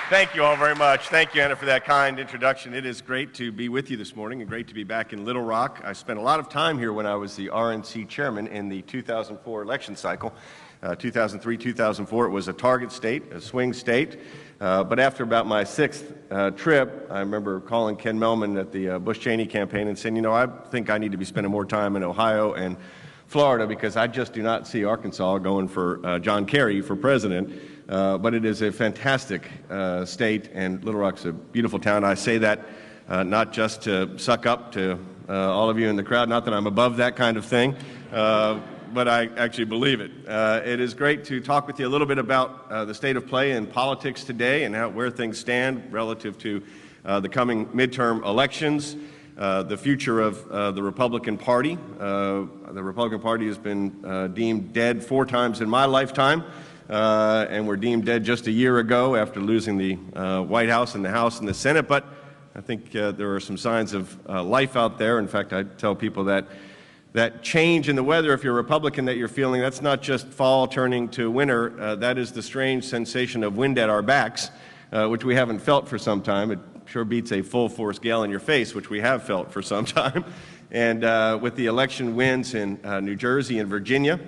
Thank you all very much. Thank you, Anna, for that kind introduction. It is great to be with you this morning and great to be back in Little Rock. I spent a lot of time here when I was the RNC chairman in the 2004 election cycle. 2003, 2004, it was a target state, a swing state. But after about my sixth trip, I remember calling Ken Mellman at the Bush-Cheney campaign and saying, you know, I think I need to be spending more time in Ohio and Florida because I just do not see Arkansas going for John Kerry for president. But it is a fantastic state, and Little Rock's a beautiful town. I say that not just to suck up to all of you in the crowd, not that I'm above that kind of thing, but I actually believe it. It is great to talk with you a little bit about the state of play in politics today and where things stand relative to the coming midterm elections, the future of the Republican Party. The Republican Party has been deemed dead 4 times in my lifetime. And were deemed dead just a year ago after losing the White House and the House and the Senate. But I think there are some signs of life out there. In fact, I tell people that change in the weather, if you're a Republican, that you're feeling, that's not just fall turning to winter. That is the strange sensation of wind at our backs, which we haven't felt for some time. It sure beats a full-force gale in your face, which we have felt for some time. And with the election wins in New Jersey and Virginia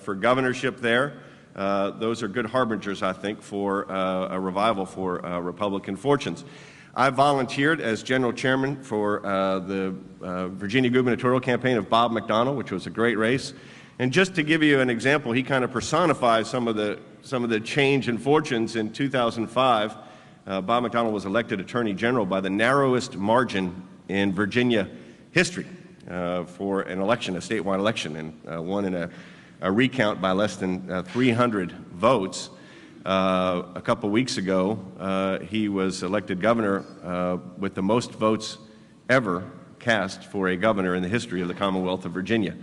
for governorship there, those are good harbingers, I think, for a revival for Republican fortunes. I volunteered as general chairman for the Virginia gubernatorial campaign of Bob McDonnell, which was a great race. And just to give you an example, he kind of personifies some of the change in fortunes. In 2005, Bob McDonnell was elected attorney general by the narrowest margin in Virginia history for an election, a statewide election, and won in a recount by less than 300 votes. A couple weeks ago, he was elected governor with the most votes ever cast for a governor in the history of the Commonwealth of Virginia.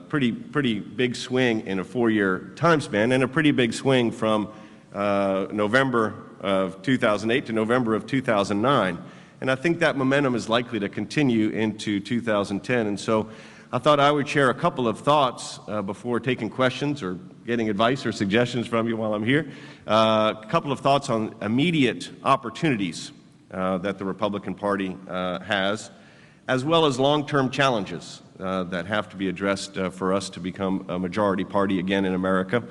Pretty big swing in a 4-year time span, and a pretty big swing from November of 2008 to November of 2009. And I think that momentum is likely to continue into 2010. And so I thought I would share a couple of thoughts before taking questions or getting advice or suggestions from you while I'm here. A couple of thoughts on immediate opportunities that the Republican Party has, as well as long-term challenges that have to be addressed for us to become a majority party again in America.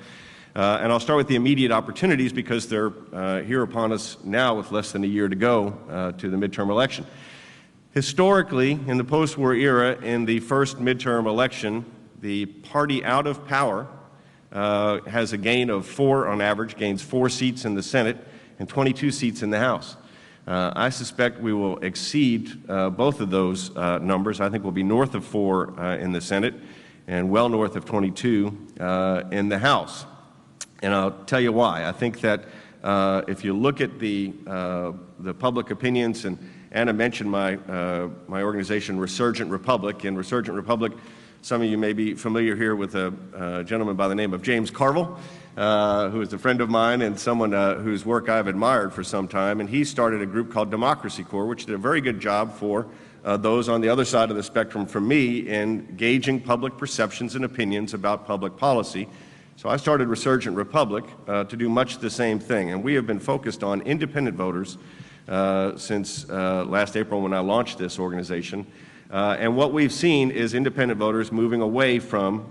And I'll start with the immediate opportunities because they're here upon us now with less than a year to go to the midterm election. Historically, in the post-war era, in the first midterm election, the party out of power has a gain of 4 on average, gains 4 seats in the Senate and 22 seats in the House. I suspect we will exceed both of those numbers. I think we'll be north of 4 in the Senate and well north of 22 in the House. And I'll tell you why. I think that if you look at the public opinions, and Anna mentioned my organization, Resurgent Republic. In Resurgent Republic, some of you may be familiar here with a gentleman by the name of James Carville, who is a friend of mine and someone whose work I've admired for some time. And he started a group called Democracy Corps, which did a very good job for those on the other side of the spectrum from me in gauging public perceptions and opinions about public policy. So I started Resurgent Republic to do much the same thing. And we have been focused on independent voters since last April when I launched this organization. And what we've seen is independent voters moving away from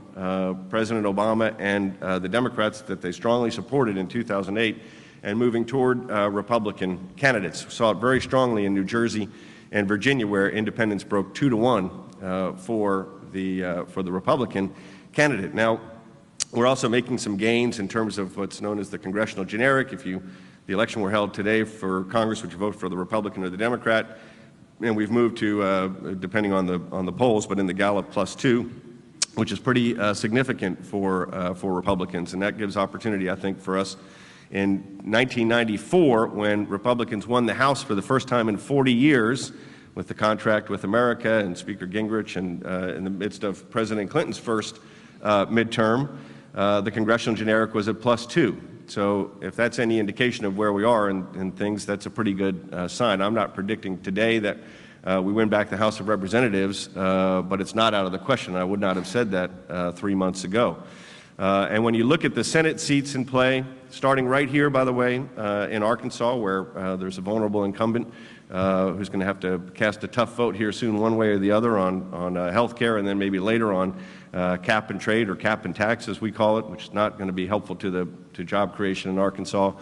President Obama and the Democrats that they strongly supported in 2008 and moving toward Republican candidates. We saw it very strongly in New Jersey and Virginia, where independents broke 2 to 1 for the Republican candidate. Now, we're also making some gains in terms of what's known as the congressional generic. If the election were held today for Congress, would you vote for the Republican or the Democrat? And we've moved to, depending on the polls, but in the Gallup +2, which is pretty significant for Republicans, and that gives opportunity, I think, for us. In 1994, when Republicans won the House for the first time in 40 years with the contract with America and Speaker Gingrich, and in the midst of President Clinton's first midterm, the congressional generic was at +2. So if that's any indication of where we are in things, that's a pretty good sign. I'm not predicting today that we win back the House of Representatives, but it's not out of the question. I would not have said that 3 months ago. And when you look at the Senate seats in play, starting right here, by the way, in Arkansas, where there's a vulnerable incumbent who's going to have to cast a tough vote here soon, one way or the other, on health care, and then maybe later on cap and trade, or cap and tax, as we call it, which is not going to be helpful to job creation in Arkansas.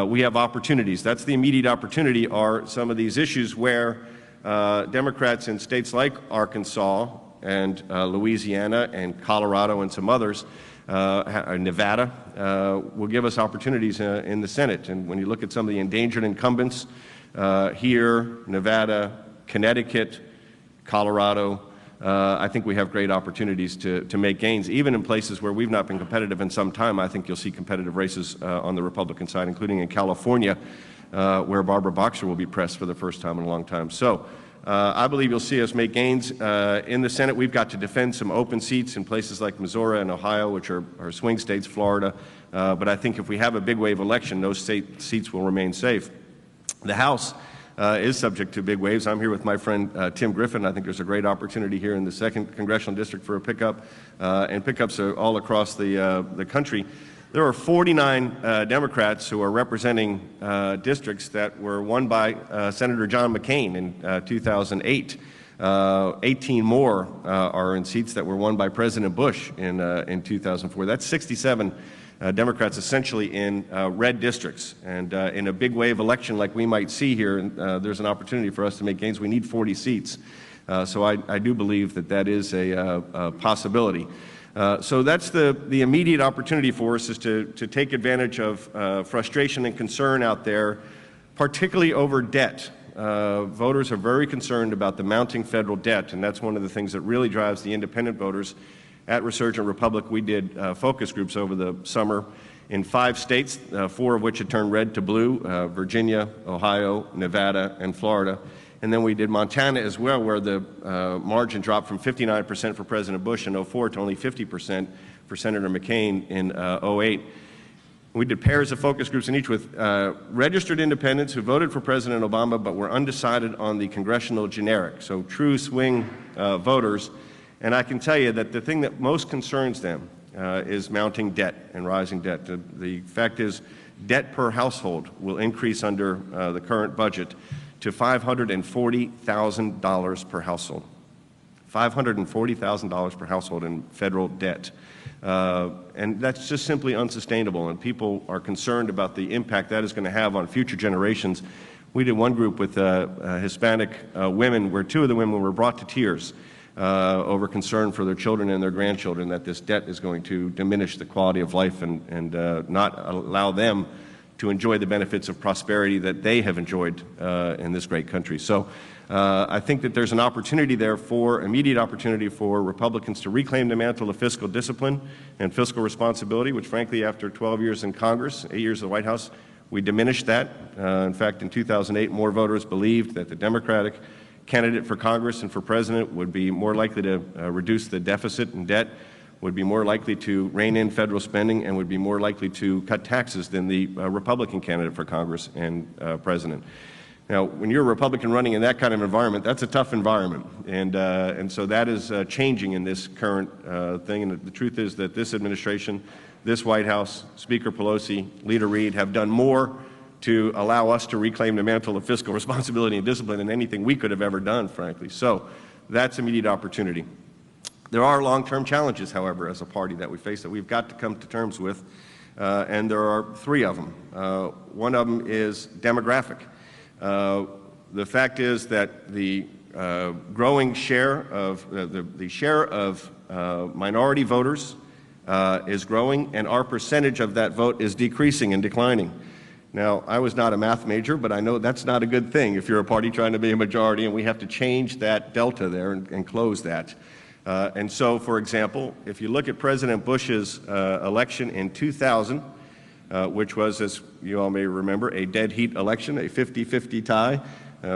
We have opportunities. That's the immediate opportunity, are some of these issues where Democrats in states like Arkansas and Louisiana and Colorado and some others, Nevada, will give us opportunities in the Senate. And when you look at some of the endangered incumbents here, Nevada, Connecticut, Colorado, I think we have great opportunities to make gains, even in places where we've not been competitive in some time. I think you'll see competitive races on the Republican side, including in California, where Barbara Boxer will be pressed for the first time in a long time. So I believe you'll see us make gains in the Senate. We've got to defend some open seats in places like Missouri and Ohio, which are swing states, Florida. But I think if we have a big wave election, those seats will remain safe. The House is subject to big waves. I'm here with my friend Tim Griffin. I think there's a great opportunity here in the 2nd Congressional District for a pickup, and pickups are all across the country. There are 49 Democrats who are representing districts that were won by Senator John McCain in 2008. 18 more are in seats that were won by President Bush in 2004. That's 67 Democrats essentially in red districts. And in a big wave election like we might see here, there's an opportunity for us to make gains. We need 40 seats. So I do believe that is a possibility. So that's the immediate opportunity for us, is to take advantage of frustration and concern out there, particularly over debt. Voters are very concerned about the mounting federal debt, and that's one of the things that really drives the independent voters. At Resurgent Republic, we did focus groups over the summer in 5 states, 4 of which had turned red to blue, Virginia, Ohio, Nevada, and Florida. And then we did Montana as well, where the margin dropped from 59% for President Bush in 2004 to only 50% for Senator McCain in 2008. We did pairs of focus groups in each with registered independents who voted for President Obama but were undecided on the congressional generic, so true swing voters. And I can tell you that the thing that most concerns them is mounting debt and rising debt. The fact is, debt per household will increase under the current budget to $540,000 per household. $540,000 per household in federal debt. And that's just simply unsustainable, and people are concerned about the impact that is going to have on future generations. We did one group with Hispanic women, where 2 of the women were brought to tears over concern for their children and their grandchildren, that this debt is going to diminish the quality of life and not allow them to enjoy the benefits of prosperity that they have enjoyed in this great country. So I think that there's an opportunity there, immediate opportunity for Republicans to reclaim the mantle of fiscal discipline and fiscal responsibility, which frankly, after 12 years in Congress, 8 years in the White House, we diminished that. In fact, in 2008, more voters believed that the Democratic candidate for Congress and for president would be more likely to reduce the deficit and debt, would be more likely to rein in federal spending, and would be more likely to cut taxes than the Republican candidate for Congress and president. Now, when you're a Republican running in that kind of environment, that's a tough environment, and so that is changing in this current thing. And the truth is that this administration, this White House, Speaker Pelosi, Leader Reid have done more to allow us to reclaim the mantle of fiscal responsibility and discipline than anything we could have ever done, frankly. So that's immediate opportunity. There are long-term challenges, however, as a party that we face that we've got to come to terms with, and there are 3 of them. One of them is demographic. The fact is that the growing share of the share of minority voters is growing, and our percentage of that vote is decreasing and declining. Now, I was not a math major, but I know that's not a good thing if you're a party trying to be a majority, and we have to change that delta there and close that. And so, for example, if you look at President Bush's election in 2000, which was, as you all may remember, a dead heat election, a 50-50 tie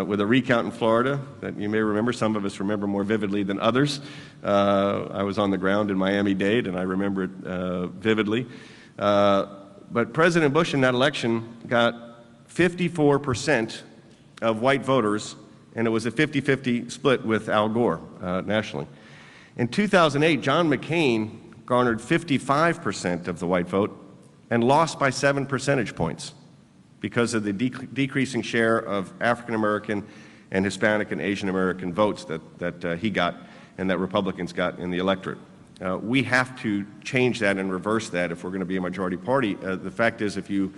with a recount in Florida that you may remember. Some of us remember more vividly than others. I was on the ground in Miami-Dade, and I remember it vividly. But President Bush in that election got 54% of white voters, and it was a 50-50 split with Al Gore nationally. In 2008, John McCain garnered 55% of the white vote and lost by 7 percentage points because of the decreasing share of African American and Hispanic and Asian American votes that he got and that Republicans got in the electorate. We have to change that and reverse that if we're going to be a majority party. The fact is, if you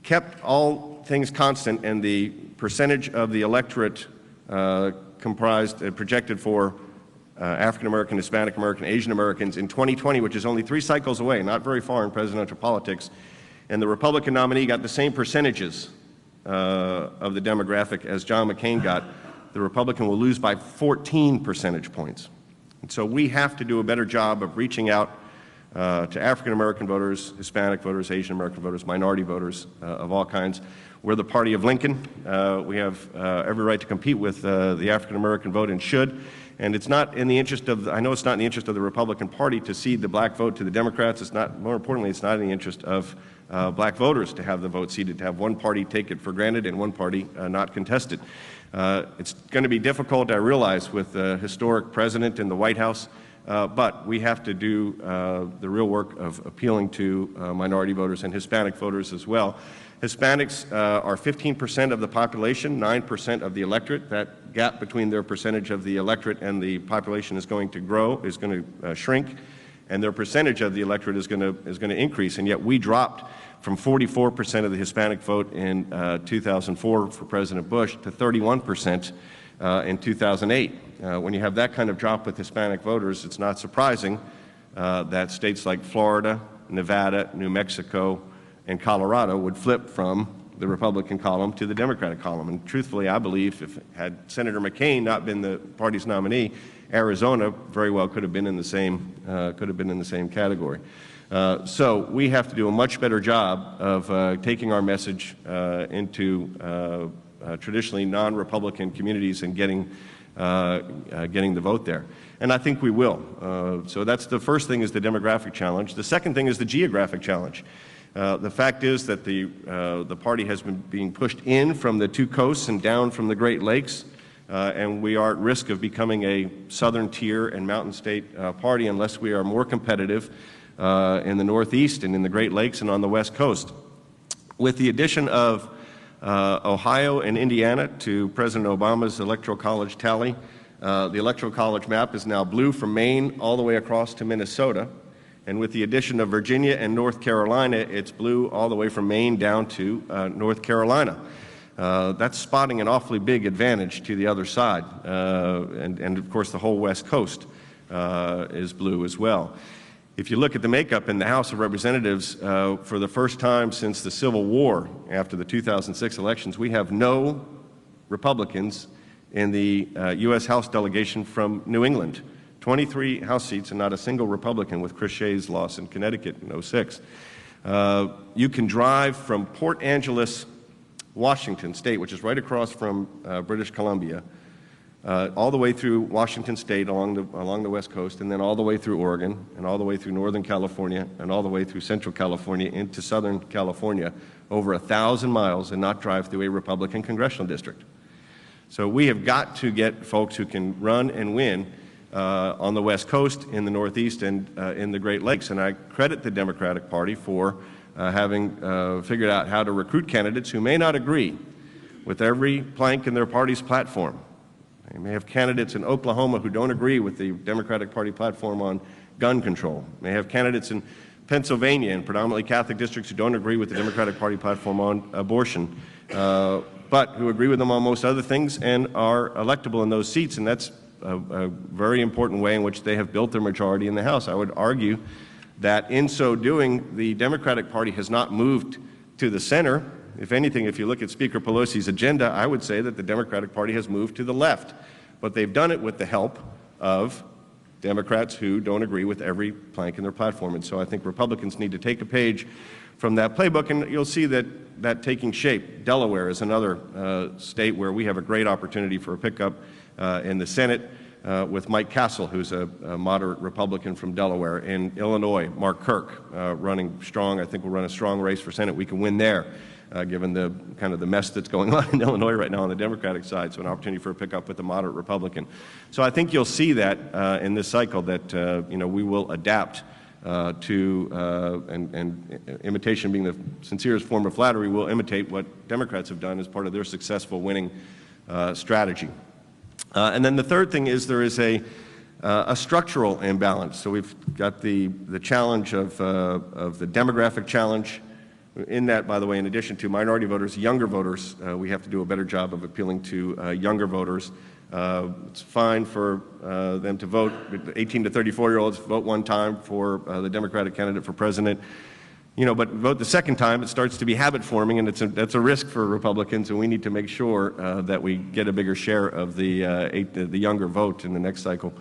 kept all things constant and the percentage of the electorate projected for African American, Hispanic American, Asian Americans in 2020, which is only 3 cycles away, not very far in presidential politics, and the Republican nominee got the same percentages of the demographic as John McCain got, the Republican will lose by 14 percentage points. And so we have to do a better job of reaching out to African American voters, Hispanic voters, Asian American voters, minority voters of all kinds. We're the party of Lincoln. We have every right to compete with the African American vote and should. And it's not in the interest of, I know it's not in the interest of the Republican Party to cede the black vote to the Democrats. It's not, more importantly, it's not in the interest of black voters to have the vote ceded, to have one party take it for granted and one party not contest it. It's going to be difficult, I realize, with the historic president in the White House, but we have to do the real work of appealing to minority voters and Hispanic voters as well. Hispanics are 15% of the population, 9% of the electorate. That gap between their percentage of the electorate and the population is going to grow, is going to shrink, and their percentage of the electorate is going to increase. And yet we dropped from 44% of the Hispanic vote in 2004 for President Bush to 31% in 2008. When you have that kind of drop with Hispanic voters, it's not surprising that states like Florida, Nevada, New Mexico, and Colorado would flip from the Republican column to the Democratic column. And truthfully, I believe had Senator McCain not been the party's nominee, Arizona very well could have been in the same category. So we have to do a much better job of taking our message into traditionally non-Republican communities and getting the vote there. And I think we will. So that's the first thing, is the demographic challenge. The second thing is the geographic challenge. The fact is that the party has been being pushed in from the 2 coasts and down from the Great Lakes, and we are at risk of becoming a southern tier and mountain state party unless we are more competitive in the Northeast and in the Great Lakes and on the West Coast. With the addition of Ohio and Indiana to President Obama's Electoral College tally, the Electoral College map is now blue from Maine all the way across to Minnesota. And with the addition of Virginia and North Carolina, it's blue all the way from Maine down to North Carolina. That's spotting an awfully big advantage to the other side. And of course, the whole West Coast is blue as well. If you look at the makeup in the House of Representatives, for the first time since the Civil War, after the 2006 elections, we have no Republicans in the U.S. House delegation from New England. 23 House seats and not a single Republican, with Chris Shays' loss in Connecticut in '06. You can drive from Port Angeles, Washington State, which is right across from British Columbia, all the way through Washington State along the West Coast, and then all the way through Oregon, and all the way through Northern California, and all the way through Central California into Southern California, over 1,000 miles, and not drive through a Republican congressional district. So we have got to get folks who can run and win on the West Coast, in the Northeast, and in the Great Lakes. And I credit the Democratic Party for having figured out how to recruit candidates who may not agree with every plank in their party's platform. They may have candidates in Oklahoma who don't agree with the Democratic Party platform on gun control. They may have candidates in Pennsylvania in predominantly Catholic districts who don't agree with the Democratic Party platform on abortion, but who agree with them on most other things and are electable in those seats. And that's a very important way in which they have built their majority in the House. I would argue that in so doing, the Democratic Party has not moved to the center. If anything, if you look at Speaker Pelosi's agenda, I would say that the Democratic Party has moved to the left. But they've done it with the help of Democrats who don't agree with every plank in their platform. And so I think Republicans need to take a page from that playbook, and you'll see that taking shape. Delaware is another state where we have a great opportunity for a pickup in the Senate with Mike Castle, who's a moderate Republican from Delaware. In Illinois, Mark Kirk running strong. I think we'll run a strong race for Senate. We can win there, given the kind of the mess that's going on in Illinois right now on the Democratic side. So an opportunity for a pickup with a moderate Republican. So I think you'll see that in this cycle that we will adapt and imitation being the sincerest form of flattery, will imitate what Democrats have done as part of their successful winning strategy. And then the third thing is there is a structural imbalance. So we've got the challenge of the demographic challenge. In that, by the way, in addition to minority voters, younger voters, we have to do a better job of appealing to younger voters. It's fine for them to vote, 18 to 34-year-olds vote one time for the Democratic candidate for president. But vote the second time, it starts to be habit forming, and that's a risk for Republicans, and we need to make sure that we get a bigger share of the younger vote in the next cycle.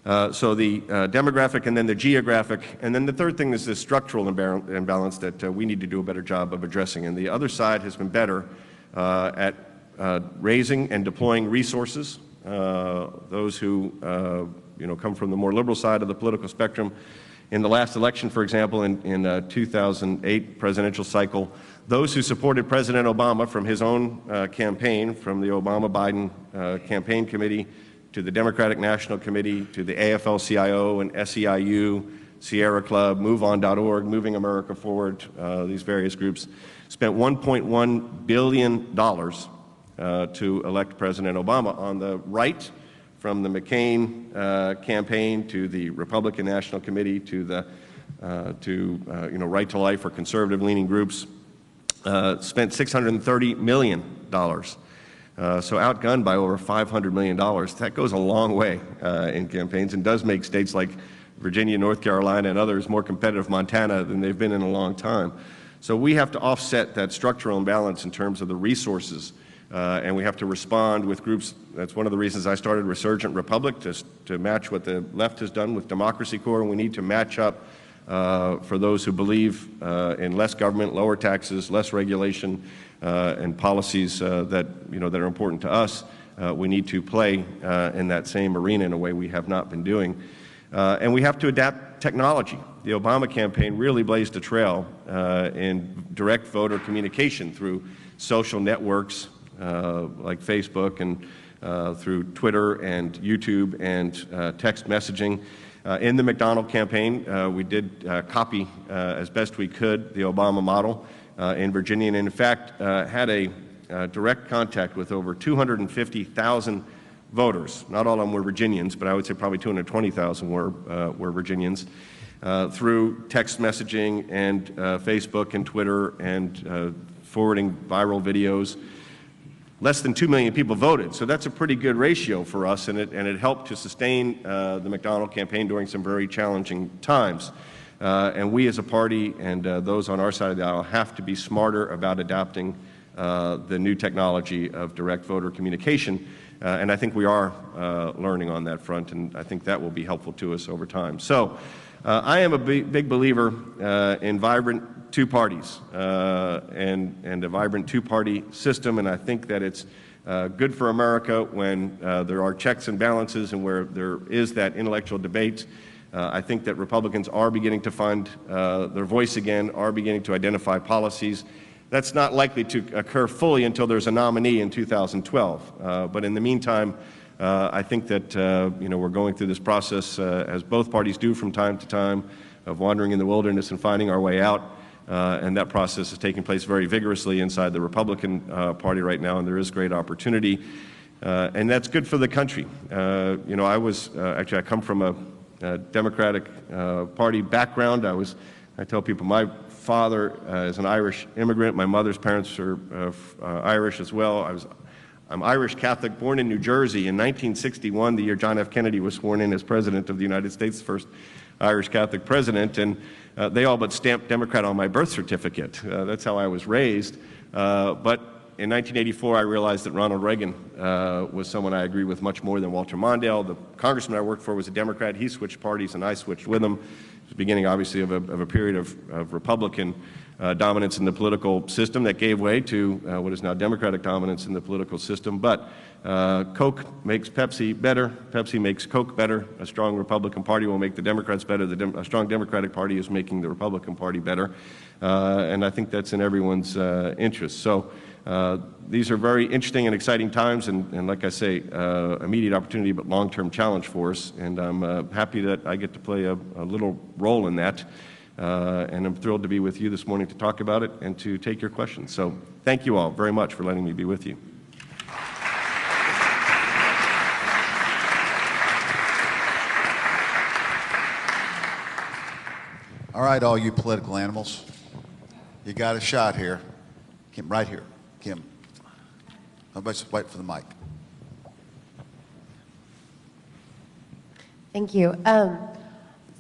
So the demographic and then the geographic, and then the third thing is the structural imbalance that we need to do a better job of addressing. And the other side has been better at raising and deploying resources. Those who come from the more liberal side of the political spectrum. In the last election, for example, in 2008 presidential cycle, those who supported President Obama from his own campaign, from the Obama-Biden campaign committee, to the Democratic National Committee, to the AFL-CIO and SEIU, Sierra Club, MoveOn.org, Moving America Forward, these various groups, spent $1.1 billion to elect President Obama. On the right, from the McCain campaign to the Republican National Committee to the Right to Life or conservative-leaning groups, spent $630 million. So outgunned by over $500 million. That goes a long way in campaigns and does make states like Virginia, North Carolina, and others more competitive, Montana, than they've been in a long time. So we have to offset that structural imbalance in terms of the resources, and we have to respond with groups. That's one of the reasons I started Resurgent Republic, to match what the left has done with Democracy Corps, and we need to match up for those who believe in less government, lower taxes, less regulation, and policies that are important to us. We need to play in that same arena in a way we have not been doing. And we have to adapt technology. The Obama campaign really blazed a trail in direct voter communication through social networks like Facebook and through Twitter and YouTube and text messaging. In the McDonald campaign, we did copy as best we could the Obama model in Virginia, and in fact had a direct contact with over 250,000 voters. Not all of them were Virginians, but I would say probably 220,000 were Virginians, through text messaging and Facebook and Twitter and forwarding viral videos. Less than 2 million people voted, so that's a pretty good ratio for us, and it helped to sustain the McDonald campaign during some very challenging times. And we as a party and those on our side of the aisle have to be smarter about adapting the new technology of direct voter communication, and I think we are learning on that front, and I think that will be helpful to us over time. So I am a big believer in vibrant two parties and a vibrant two-party system, and I think that it's good for America when there are checks and balances and where there is that intellectual debate. I think that Republicans are beginning to find their voice again, are beginning to identify policies. That's not likely to occur fully until there's a nominee in 2012. But in the meantime, I think that we're going through this process, as both parties do from time to time, of wandering in the wilderness and finding our way out. And that process is taking place very vigorously inside the Republican Party right now, and there is great opportunity. And that's good for the country. I come from a Democratic Party background. I tell people my father is an Irish immigrant. My mother's parents are Irish as well. I'm Irish Catholic, born in New Jersey in 1961, the year John F. Kennedy was sworn in as President of the United States, the first Irish Catholic president, and they all but stamped Democrat on my birth certificate. That's how I was raised. But in 1984, I realized that Ronald Reagan was someone I agreed with much more than Walter Mondale. The congressman I worked for was a Democrat. He switched parties, and I switched with him. It was the beginning, obviously, of a period of Republican dominance in the political system that gave way to what is now Democratic dominance in the political system. But Coke makes Pepsi better. Pepsi makes Coke better. A strong Republican Party will make the Democrats better. A strong Democratic Party is making the Republican Party better. And I think that's in everyone's interest. So these are very interesting and exciting times, and like I say, immediate opportunity but long-term challenge for us, and I'm happy that I get to play a little role in that, and I'm thrilled to be with you this morning to talk about it and to take your questions. So thank you all very much for letting me be with you. All right, all you political animals, you got a shot here. Kim, right here. Kim. Everybody just wait for the mic. Thank you.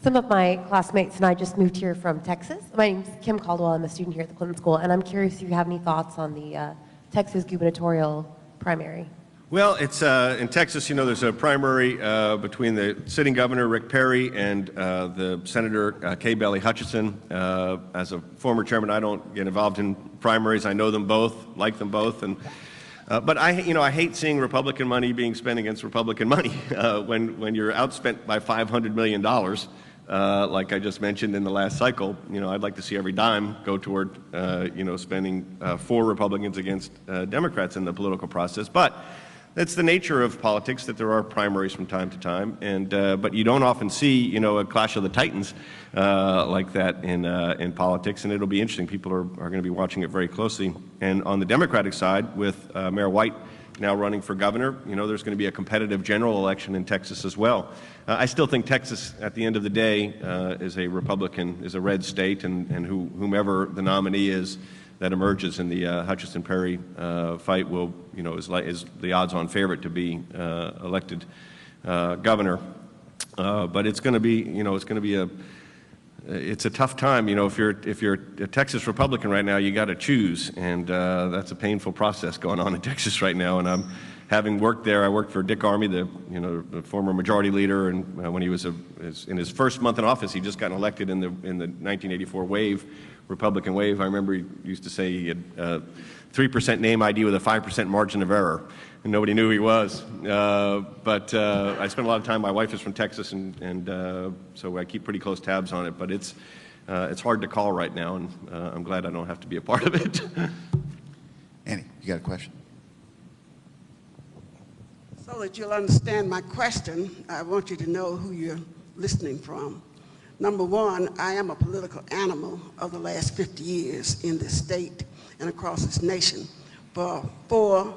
Some of my classmates and I just moved here from Texas. My name's Kim Caldwell. I'm a student here at the Clinton School, and I'm curious if you have any thoughts on the Texas gubernatorial primary. Well, it's in Texas, you know, there's a primary between the sitting governor, Rick Perry, and the Senator Kay Bailey Hutchison. As a former chairman, I don't get involved in primaries. I know them both, like them both, and but I hate seeing Republican money being spent against Republican money when you're outspent by $500 million, like I just mentioned in the last cycle. You know, I'd like to see every dime go toward spending for Republicans against Democrats in the political process, but that's the nature of politics, that there are primaries from time to time, and but you don't often see, a clash of the titans like that in politics, and it'll be interesting. People are going to be watching it very closely. And on the Democratic side, with Mayor White now running for governor, there's going to be a competitive general election in Texas as well. I still think Texas, at the end of the day, is a red state, and whomever the nominee is that emerges in the Hutchison-Perry fight will, is the odds-on favorite to be elected governor. But it's going to be, it's a tough time. If you're a Texas Republican right now, you got to choose, and that's a painful process going on in Texas right now. And I'm having worked there. I worked for Dick Armey, the former majority leader, and when he was in his first month in office, he just got elected in the 1984 Republican wave. I remember he used to say he had 3% name ID with a 5% margin of error, and nobody knew who he was. But I spent a lot of time. My wife is from Texas, and so I keep pretty close tabs on it. But it's hard to call right now, and I'm glad I don't have to be a part of it. Annie, you got a question? So that you'll understand my question, I want you to know who you're listening from. Number one, I am a political animal of the last 50 years in this state and across this nation for 4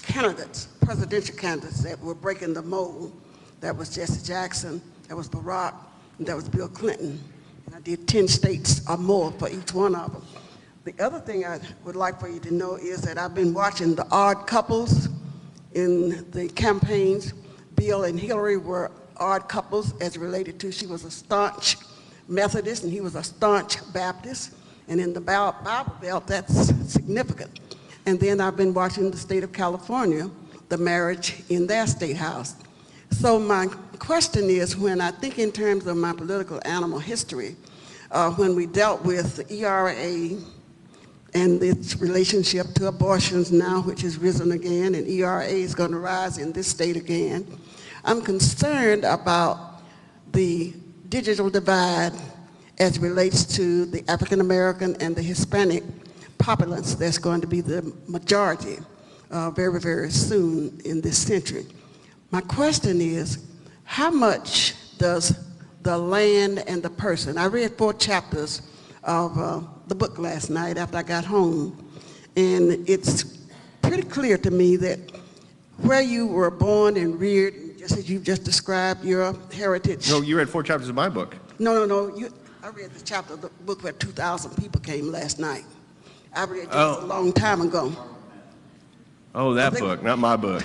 candidates, presidential candidates that were breaking the mold. That was Jesse Jackson, that was Barack, and that was Bill Clinton. And I did 10 states or more for each one of them. The other thing I would like for you to know is that I've been watching the odd couples in the campaigns. Bill and Hillary were odd couples as related to, she was a staunch Methodist and he was a staunch Baptist, and in the Bible Belt that's significant. And then I've been watching the state of California, the marriage in their state house. So my question is, when I think in terms of my political animal history, when we dealt with the ERA and its relationship to abortions now, which has risen again, and ERA is going to rise in this state again, I'm concerned about the digital divide as it relates to the African American and the Hispanic populace that's going to be the majority very, very soon in this century. My question is, how much does the land and the person, I read 4 chapters of the book last night after I got home, and it's pretty clear to me that where you were born and reared, just as you just described your heritage. No, you read 4 chapters of my book. No. I read the chapter of the book where 2,000 people came last night. I read it a long time ago. Oh, that book, not my book.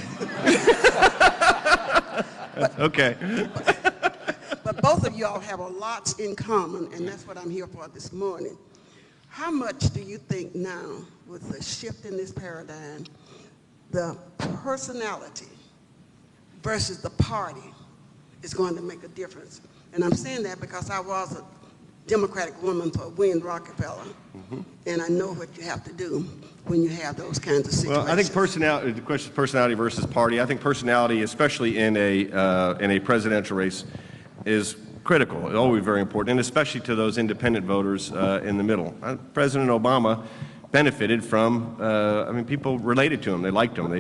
Okay. But both of y'all have a lot in common, and that's what I'm here for this morning. How much do you think now, with the shift in this paradigm, the personality versus the party is going to make a difference? And I'm saying that because I was a Democratic woman for William Rockefeller, and I know what you have to do when you have those kinds of situations. Well, I think personality, the question of personality versus party, I think personality, especially in a presidential race, is critical. It's always very important, and especially to those independent voters in the middle. President Obama benefited from, I mean, people related to him. They liked him.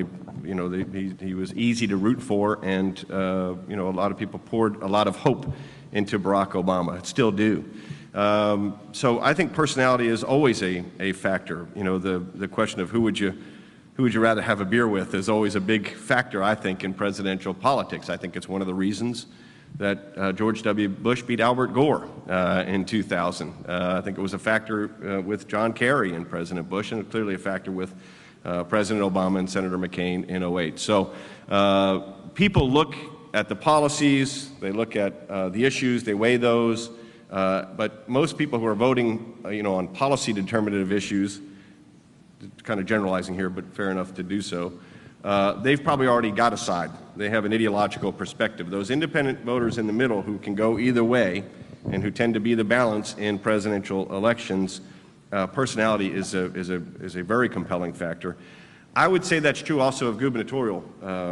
He was easy to root for, and, a lot of people poured a lot of hope into Barack Obama, still do. So I think personality is always a factor. The question of who would you rather have a beer with is always a big factor, I think, in presidential politics. I think it's one of the reasons that George W. Bush beat Albert Gore in 2000. I think it was a factor with John Kerry and President Bush, and clearly a factor with President Obama and Senator McCain in 2008. So people look at the policies, they look at the issues, they weigh those, but most people who are voting, on policy determinative issues, kind of generalizing here, but fair enough to do so, they've probably already got a side. They have an ideological perspective. Those independent voters in the middle who can go either way and who tend to be the balance in presidential elections, personality is a very compelling factor. I would say that's true also of gubernatorial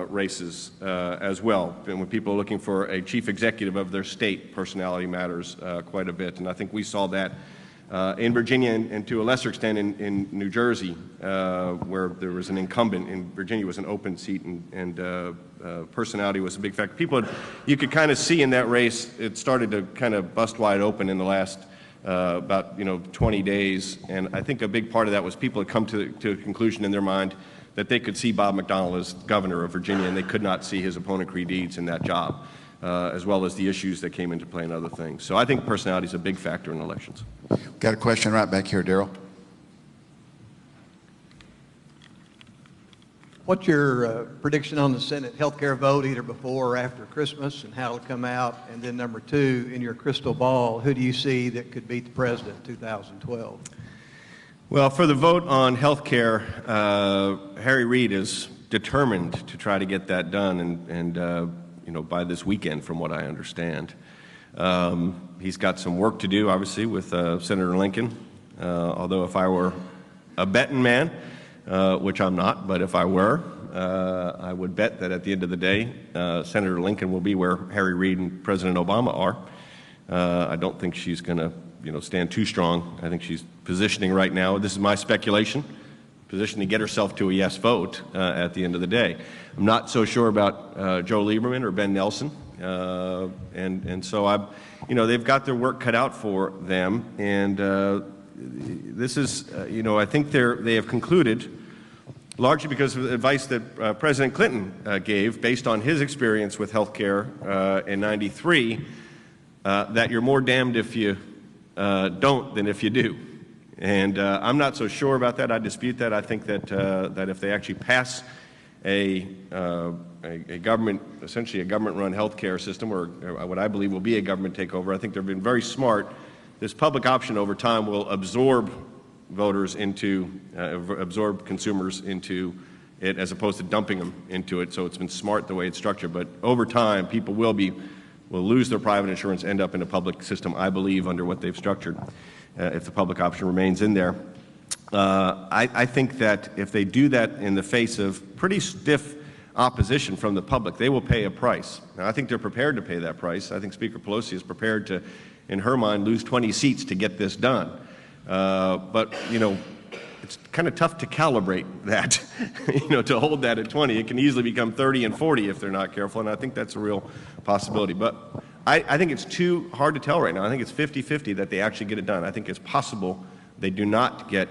races as well. And when people are looking for a chief executive of their state, personality matters quite a bit. And I think we saw that in Virginia and to a lesser extent in New Jersey, where there was an incumbent. In Virginia was an open seat, and personality was a big factor. You could kind of see in that race, it started to kind of bust wide open in the last about 20 days, and I think a big part of that was people had come to a conclusion in their mind that they could see Bob McDonnell as governor of Virginia, and they could not see his opponent Creed Eads in that job, as well as the issues that came into play and other things. So I think personality is a big factor in elections. Got a question right back here, Darrell. What's your prediction on the Senate health care vote, either before or after Christmas, and how it'll come out? And then number two, in your crystal ball, who do you see that could beat the president in 2012? Well, for the vote on health care, Harry Reid is determined to try to get that done, and by this weekend, from what I understand. He's got some work to do, obviously, with Senator Lincoln, although if I were a betting man, which I'm not, but if I were, I would bet that at the end of the day, Senator Lincoln will be where Harry Reid and President Obama are. I don't think she's going to, stand too strong. I think she's positioning right now, this is my speculation, positioning to get herself to a yes vote at the end of the day. I'm not so sure about Joe Lieberman or Ben Nelson, and so they've got their work cut out for them, and this is, I think they have concluded, largely because of the advice that President Clinton gave, based on his experience with health care in '93, that you're more damned if you don't than if you do. And I'm not so sure about that. I dispute that. I think that if they actually pass a government, essentially a government-run health care system, or what I believe will be a government takeover, I think they've been very smart. This public option over time will absorb voters into, absorb consumers into it, as opposed to dumping them into it. So it's been smart the way it's structured. But over time, people will lose their private insurance, end up in a public system, I believe, under what they've structured, if the public option remains in there. I think that if they do that in the face of pretty stiff opposition from the public, they will pay a price. Now, I think they're prepared to pay that price. I think Speaker Pelosi is prepared to, in her mind, lose 20 seats to get this done. But, it's kind of tough to calibrate that, to hold that at 20. It can easily become 30 and 40 if they're not careful, and I think that's a real possibility. But I think it's too hard to tell right now. I think it's 50-50 that they actually get it done. I think it's possible they do not get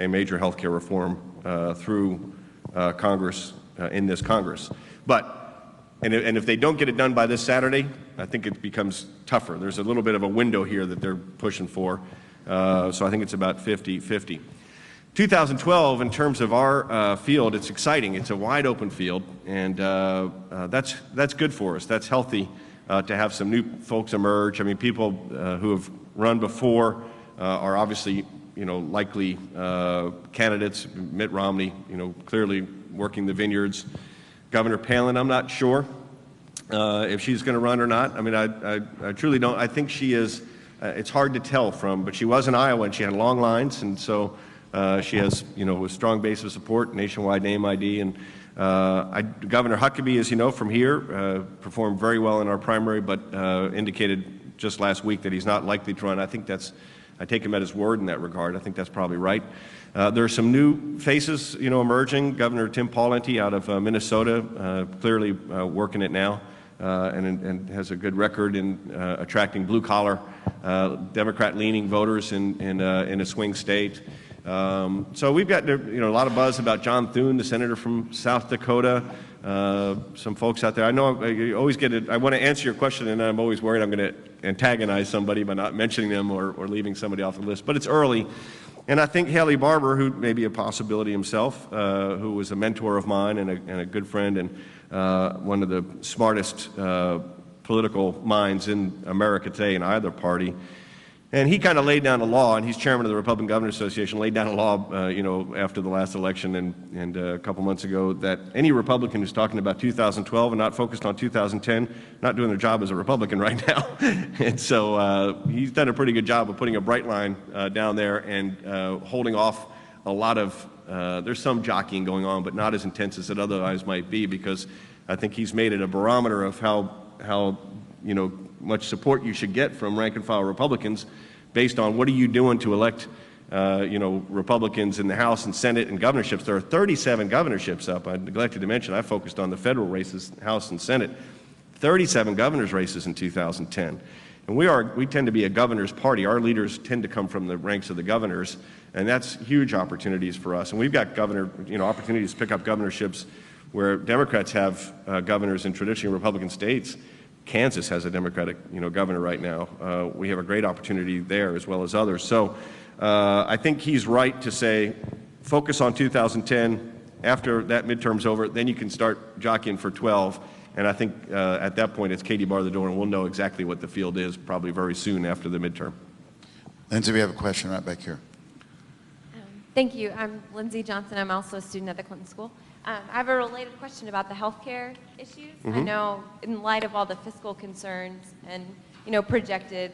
a major health care reform through Congress, in this Congress. And if they don't get it done by this Saturday, I think it becomes tougher. There's a little bit of a window here that they're pushing for. So I think it's about 50-50. 2012, in terms of our field, it's exciting. It's a wide open field, and that's good for us. That's healthy to have some new folks emerge. I mean, people who have run before are obviously, likely candidates. Mitt Romney, clearly working the vineyards. Governor Palin, I'm not sure if she's going to run or not. I mean, I truly don't. I think she is. It's hard to tell but she was in Iowa and she had long lines, and so she has, a strong base of support, nationwide name ID, and Governor Huckabee, as you know from here, performed very well in our primary, but indicated just last week that he's not likely to run. I think that's I take him at his word in that regard. I think that's probably right. There are some new faces, emerging. Governor Tim Pawlenty out of Minnesota, clearly working it now, and has a good record in attracting blue-collar, Democrat-leaning voters in a swing state. So we've got a lot of buzz about John Thune, the senator from South Dakota. Some folks out there. I know I always get it. I want to answer your question, and I'm always worried I'm going to antagonize somebody by not mentioning them or leaving somebody off the list. But it's early. And I think Haley Barbour, who may be a possibility himself, who was a mentor of mine and a good friend and one of the smartest political minds in America today in either party. And he kind of laid down a law, and he's chairman of the Republican Governors Association, laid down a law, after the last election and a couple months ago, that any Republican who's talking about 2012 and not focused on 2010, not doing their job as a Republican right now. And so he's done a pretty good job of putting a bright line down there and holding off a lot of, there's some jockeying going on, but not as intense as it otherwise might be, because I think he's made it a barometer of how much support you should get from rank and file Republicans based on what are you doing to elect Republicans in the House and Senate and governorships. There are 37 governorships up. I neglected to mention I focused on the federal races, House and Senate. 37 governors races in 2010. And we tend to be a governor's party. Our leaders tend to come from the ranks of the governors, and that's huge opportunities for us. And we've got opportunities to pick up governorships where Democrats have governors in traditionally Republican states. Kansas has a Democratic, governor right now. We have a great opportunity there as well as others. So I think he's right to say, focus on 2010. After that midterm's over, then you can start jockeying for 12. And I think at that point, it's Katie bar the door, and we'll know exactly what the field is probably very soon after the midterm. Lindsay, we have a question right back here. Thank you. I'm Lindsay Johnson. I'm also a student at the Clinton School. I have a related question about the healthcare issues. I know in light of all the fiscal concerns and, projected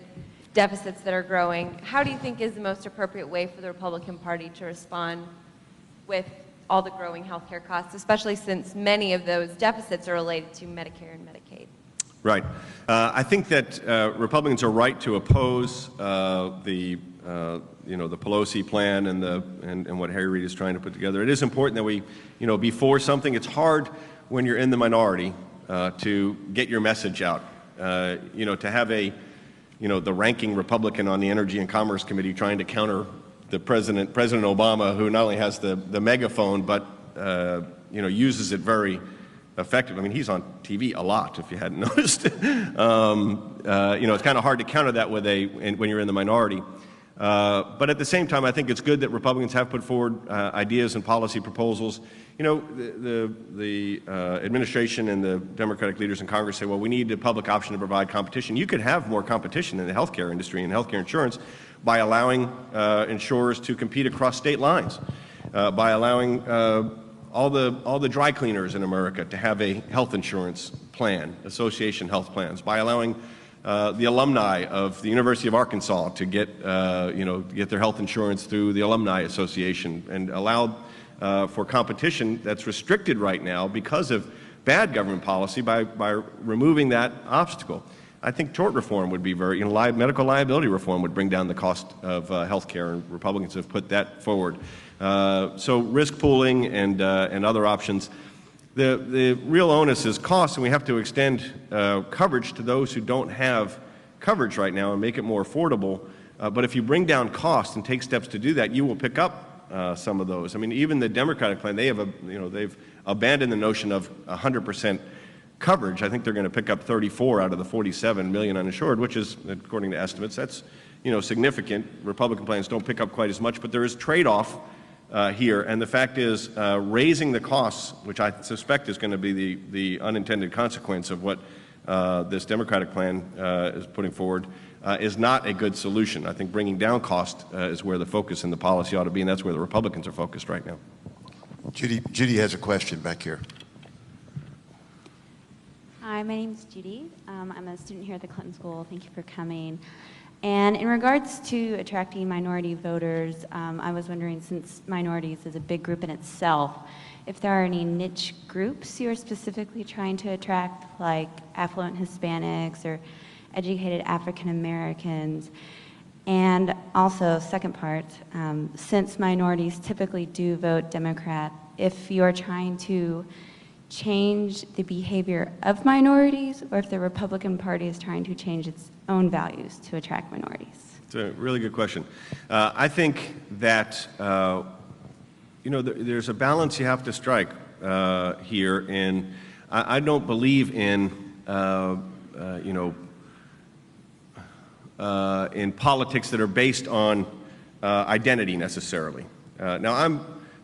deficits that are growing, how do you think is the most appropriate way for the Republican Party to respond with all the growing healthcare costs, especially since many of those deficits are related to Medicare and Medicaid? Right. I think that Republicans are right to oppose the Pelosi plan and what Harry Reid is trying to put together. It is important that we, be for something. It's hard when you're in the minority to get your message out. To have the ranking Republican on the Energy and Commerce Committee trying to counter the President Obama, who not only has the megaphone but uses it very effective. I mean, he's on TV a lot, if you hadn't noticed. It's kind of hard to counter that when you're in the minority. But at the same time, I think it's good that Republicans have put forward ideas and policy proposals. The administration and the Democratic leaders in Congress say, well, we need a public option to provide competition. You could have more competition in the healthcare industry and healthcare insurance by allowing insurers to compete across state lines, by allowing all the dry cleaners in America to have a health insurance plan, association health plans, by allowing the alumni of the University of Arkansas to get their health insurance through the Alumni Association, and allow for competition that's restricted right now because of bad government policy by removing that obstacle. I think tort reform would be medical liability reform would bring down the cost of health care, and Republicans have put that forward. So risk pooling and other options. The real onus is cost, and we have to extend coverage to those who don't have coverage right now and make it more affordable. But if you bring down costs and take steps to do that, you will pick up some of those. I mean, even the Democratic plan, they've abandoned the notion of 100% coverage. I think they're going to pick up 34 out of the 47 million uninsured, which is, according to estimates, that's significant. Republican plans don't pick up quite as much, but there is trade-off here, and the fact is raising the costs, which I suspect is going to be the unintended consequence of what this Democratic plan is putting forward, is not a good solution. I think bringing down cost is where the focus in the policy ought to be, and that's where the Republicans are focused right now. Judy has a question back here. Hi, my name is Judy. I'm a student here at the Clinton School. Thank you for coming. And in regards to attracting minority voters, I was wondering, since minorities is a big group in itself, if there are any niche groups you are specifically trying to attract, like affluent Hispanics or educated African Americans. And also, second part, since minorities typically do vote Democrat, if you're trying to change the behavior of minorities, or if the Republican Party is trying to change its own values to attract minorities? It's a really good question. I think that, there's a balance you have to strike here, and I don't believe in, in politics that are based on identity necessarily. Now, I'm,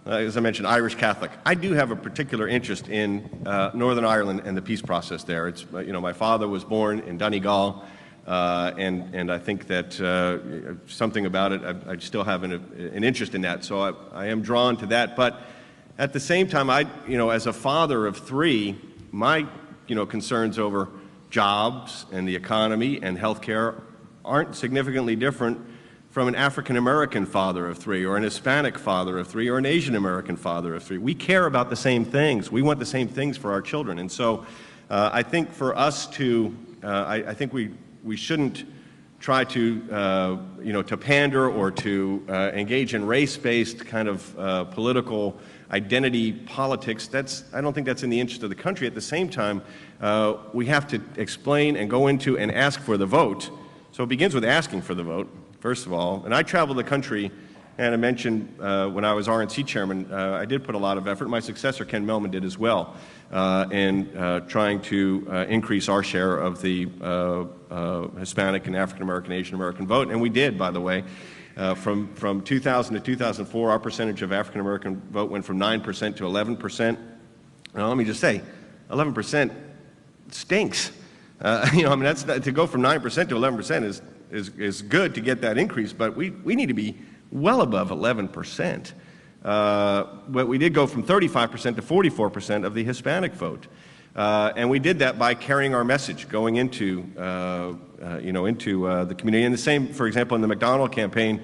as I mentioned, Irish Catholic. I do have a particular interest in Northern Ireland and the peace process there. It's, my father was born in Donegal, and I think that something about it, I still have an interest in that. So I am drawn to that. But at the same time, as a father of three, my, concerns over jobs and the economy and health care aren't significantly different from an African American father of three, or an Hispanic father of three, or an Asian American father of three. We care about the same things. We want the same things for our children. And so I think for us to, I think we shouldn't try to, to pander or to engage in race-based kind of political identity politics. I don't think that's in the interest of the country. At the same time, we have to explain and go into and ask for the vote. So it begins with asking for the vote, first of all. And I traveled the country, and I mentioned when I was RNC chairman, I did put a lot of effort. My successor, Ken Melman, did as well, in trying to increase our share of the Hispanic and African American, Asian American vote. And we did, by the way. From 2000 to 2004, our percentage of African American vote went from 9% to 11%. Now, let me just say, 11% stinks. That's to go from 9% to 11% is good to get that increase, but we need to be well above 11%. But we did go from 35% to 44% of the Hispanic vote, and we did that by carrying our message, going into the community. And the same, for example, in the McDonald campaign.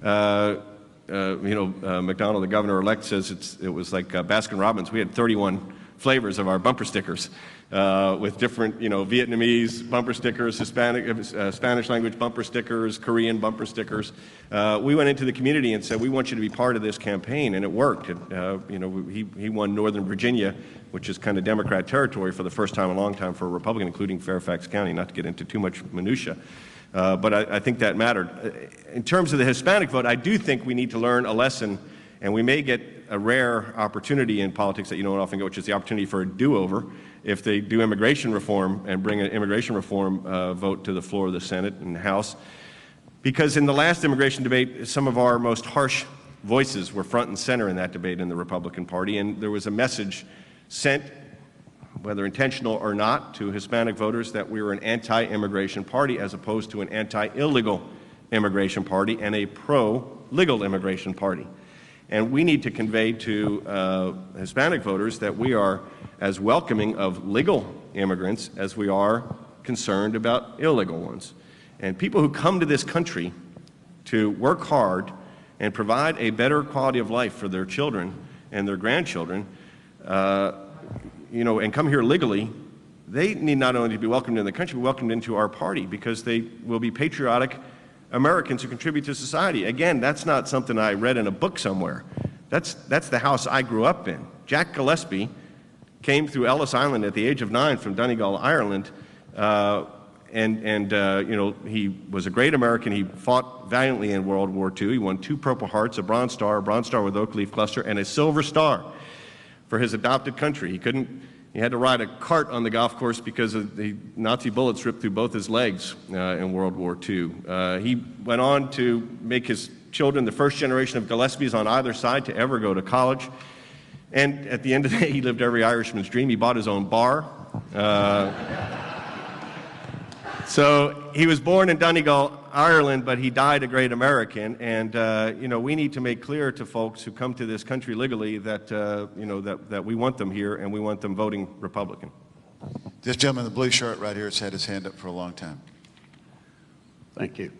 McDonald, the governor-elect, says it was like Baskin-Robbins. We had 31 flavors of our bumper stickers. With different, Vietnamese bumper stickers, Spanish language bumper stickers, Korean bumper stickers. We went into the community and said, we want you to be part of this campaign, and it worked. He won Northern Virginia, which is kind of Democrat territory for the first time in a long time for a Republican, including Fairfax County, not to get into too much minutia. But I think that mattered. In terms of the Hispanic vote, I do think we need to learn a lesson, and we may get a rare opportunity in politics that you don't often get, which is the opportunity for a do-over, if they do immigration reform and bring an immigration reform vote to the floor of the Senate and House. Because in the last immigration debate, some of our most harsh voices were front and center in that debate in the Republican Party, and there was a message sent, whether intentional or not, to Hispanic voters that we were an anti-immigration party as opposed to an anti-illegal immigration party and a pro-legal immigration party. And we need to convey to Hispanic voters that we are as welcoming of legal immigrants as we are concerned about illegal ones. And people who come to this country to work hard and provide a better quality of life for their children and their grandchildren, and come here legally, they need not only to be welcomed in the country, but welcomed into our party, because they will be patriotic Americans who contribute to society. Again, that's not something I read in a book somewhere. That's the house I grew up in. Jack Gillespie came through Ellis Island at the age of 9 from Donegal, Ireland, he was a great American. He fought valiantly in World War II. He won 2 Purple Hearts, a Bronze Star with Oak Leaf Cluster, and a Silver Star for his adopted country. He had to ride a cart on the golf course because of the Nazi bullets ripped through both his legs in World War II. He went on to make his children the first generation of Gillespies on either side to ever go to college. And at the end of the day, he lived every Irishman's dream. He bought his own bar. So he was born in Donegal, Ireland, but he died a great American. And, we need to make clear to folks who come to this country legally that, that we want them here and we want them voting Republican. This gentleman in the blue shirt right here has had his hand up for a long time. Thank you.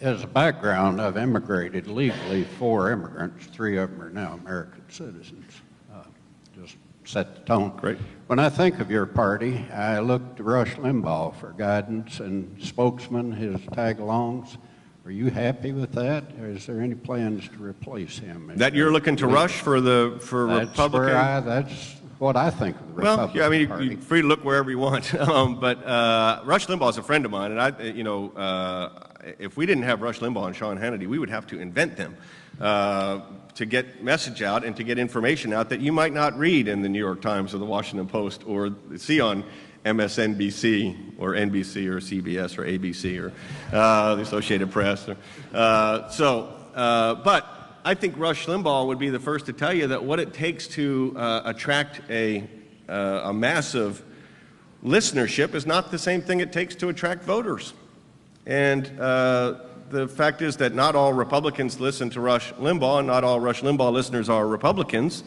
As a background, I've immigrated legally 4 immigrants. 3 of them are now American citizens. Just set the tone. Great. When I think of your party, I look to Rush Limbaugh for guidance and spokesman, his tag-alongs. Are you happy with that, or is there any plans to replace him? That you're looking to rush for That's Republican? that's what I think of the Well, Republican yeah, I mean, Party. you're free to look wherever you want. But Rush Limbaugh is a friend of mine, and if we didn't have Rush Limbaugh and Sean Hannity, we would have to invent them to get message out and to get information out that you might not read in the New York Times or the Washington Post or see on MSNBC or NBC or CBS or ABC or the Associated Press. But I think Rush Limbaugh would be the first to tell you that what it takes to attract a massive listenership is not the same thing it takes to attract voters. And the fact is that not all Republicans listen to Rush Limbaugh, and not all Rush Limbaugh listeners are Republicans.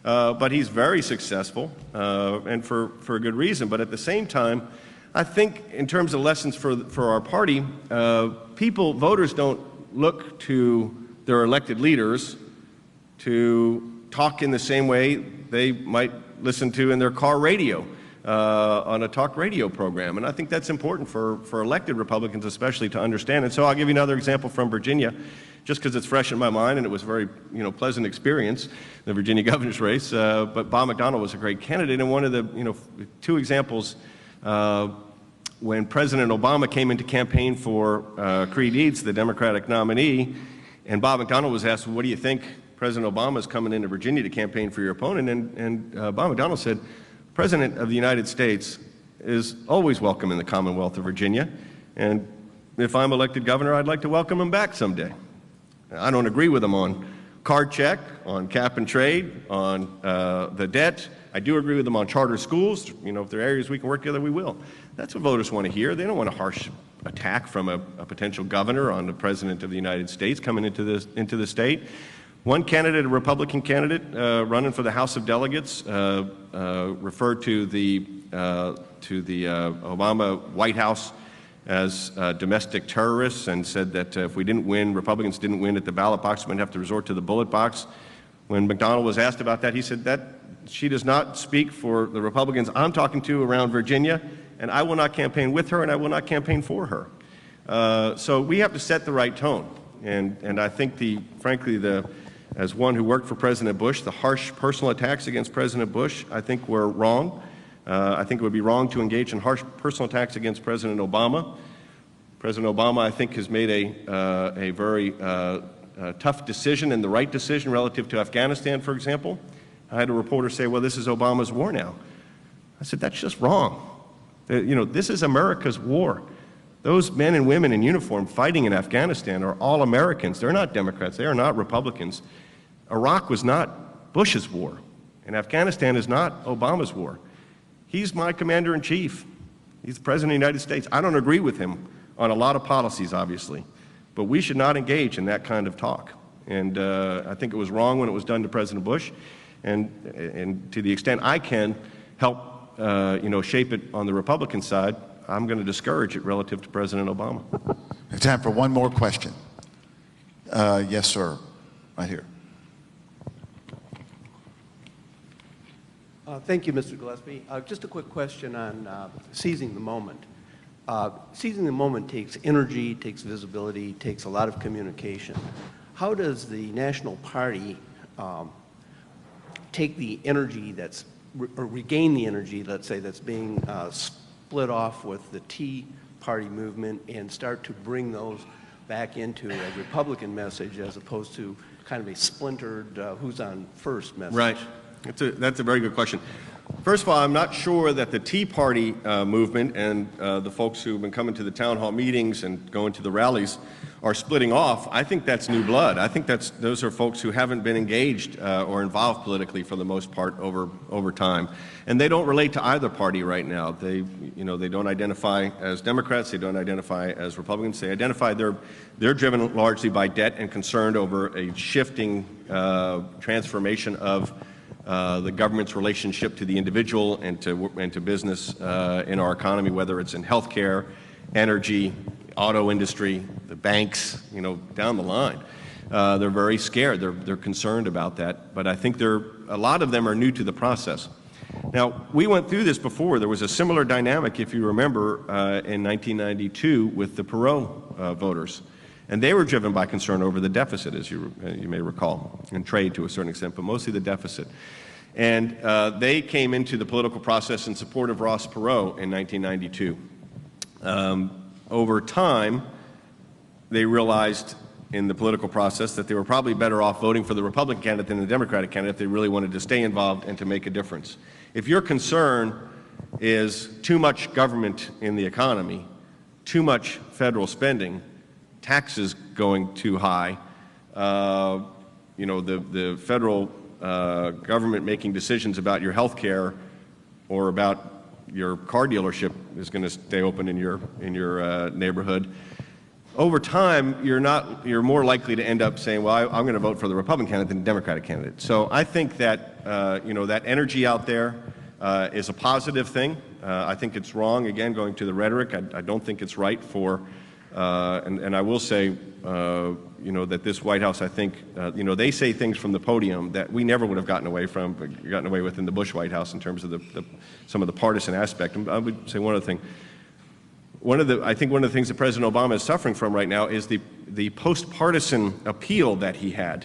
But he's very successful, and for a good reason. But at the same time, I think in terms of lessons for our party, voters don't look to their elected leaders to talk in the same way they might listen to in their car radio on a talk radio program. And I think that's important for elected Republicans especially to understand. And so I'll give you another example from Virginia, just because it's fresh in my mind, and it was a very pleasant experience, the Virginia governor's race. But Bob McDonnell was a great candidate, and one of the two examples when President Obama came into campaign for Creed Eads, the Democratic nominee, and Bob McDonnell was asked, "What do you think President Obama is coming into Virginia to campaign for your opponent?" And Bob McDonnell said, "President of the United States is always welcome in the Commonwealth of Virginia, and if I'm elected governor, I'd like to welcome him back someday." I don't agree with him on card check, on cap and trade, on the debt. I do agree with him on charter schools. If there are areas we can work together, we will. That's what voters want to hear. They don't want a harsh attack from a potential governor on the President of the United States coming into the state. One candidate, a Republican candidate, running for the House of Delegates, referred to the Obama White House as domestic terrorists, and said that if we didn't win, Republicans didn't win at the ballot box, we'd have to resort to the bullet box. When McDonnell was asked about that, he said that she does not speak for the Republicans I'm talking to around Virginia, and I will not campaign with her, and I will not campaign for her. So we have to set the right tone, and I think as one who worked for President Bush, the harsh personal attacks against President Bush, I think were wrong. I think it would be wrong to engage in harsh personal attacks against President Obama. President Obama, I think, has made a very tough decision and the right decision relative to Afghanistan, for example. I had a reporter say, "Well, this is Obama's war now." I said, "That's just wrong. This is America's war. Those men and women in uniform fighting in Afghanistan are all Americans. They're not Democrats. They are not Republicans. Iraq was not Bush's war, and Afghanistan is not Obama's war. He's my commander-in-chief. He's the President of the United States. I don't agree with him on a lot of policies, obviously, but we should not engage in that kind of talk." And I think it was wrong when it was done to President Bush, and to the extent I can help shape it on the Republican side, I'm going to discourage it relative to President Obama. We have time for one more question. Yes, sir. Right here. Thank you, Mr. Gillespie. Just a quick question on seizing the moment. Seizing the moment takes energy, takes visibility, takes a lot of communication. How does the National Party take the energy or regain the energy, let's say, that's being split off with the Tea Party movement and start to bring those back into a Republican message as opposed to kind of a splintered who's on first message? Right. That's a very good question. First of all, I'm not sure that the Tea Party movement and the folks who've been coming to the town hall meetings and going to the rallies are splitting off. I think that's new blood. I think those are folks who haven't been engaged or involved politically for the most part over time, and they don't relate to either party right now. They don't identify as Democrats. They don't identify as Republicans. They identify they're driven largely by debt and concerned over a shifting transformation of the government's relationship to the individual and to business in our economy, whether it's in healthcare, energy, auto industry, the banks, down the line. They're very scared. They're concerned about that. But I think a lot of them are new to the process. Now, we went through this before. There was a similar dynamic, if you remember, in 1992 with the Perot voters. And they were driven by concern over the deficit, as you may recall, and trade to a certain extent, but mostly the deficit. And they came into the political process in support of Ross Perot in 1992. Over time, they realized in the political process that they were probably better off voting for the Republican candidate than the Democratic candidate if they really wanted to stay involved and to make a difference. If your concern is too much government in the economy, too much federal spending, taxes going too high, the federal government making decisions about your health care or about your car dealership is going to stay open in your neighborhood. Over time, you're more likely to end up saying, well, I'm going to vote for the Republican candidate than the Democratic candidate. So I think that, that energy out there is a positive thing. I think it's wrong, again, going to the rhetoric. I don't think it's right for, and I will say, that this White House, I think, they say things from the podium that we never would have gotten away with in the Bush White House in terms of some of the partisan aspect. And I would say one other thing. I think one of the things that President Obama is suffering from right now is the post-partisan appeal that he had.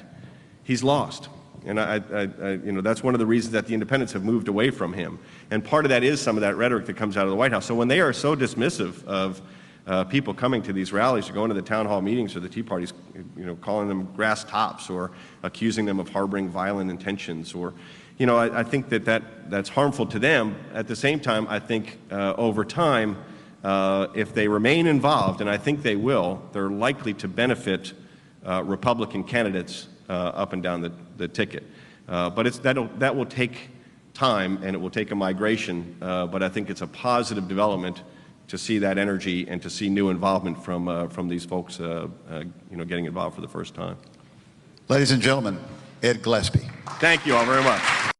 He's lost. And that's one of the reasons that the independents have moved away from him. And part of that is some of that rhetoric that comes out of the White House. So when they are so dismissive of people coming to these rallies or going to the town hall meetings or the Tea Parties, calling them grass tops or accusing them of harboring violent intentions, or, I think that's harmful to them. At the same time, I think over time, if they remain involved, and I think they will, they're likely to benefit Republican candidates up and down the ticket. But that will take time, and it will take a migration, but I think it's a positive development to see that energy and to see new involvement from these folks getting involved for the first time. Ladies and gentlemen, Ed Gillespie. Thank you all very much.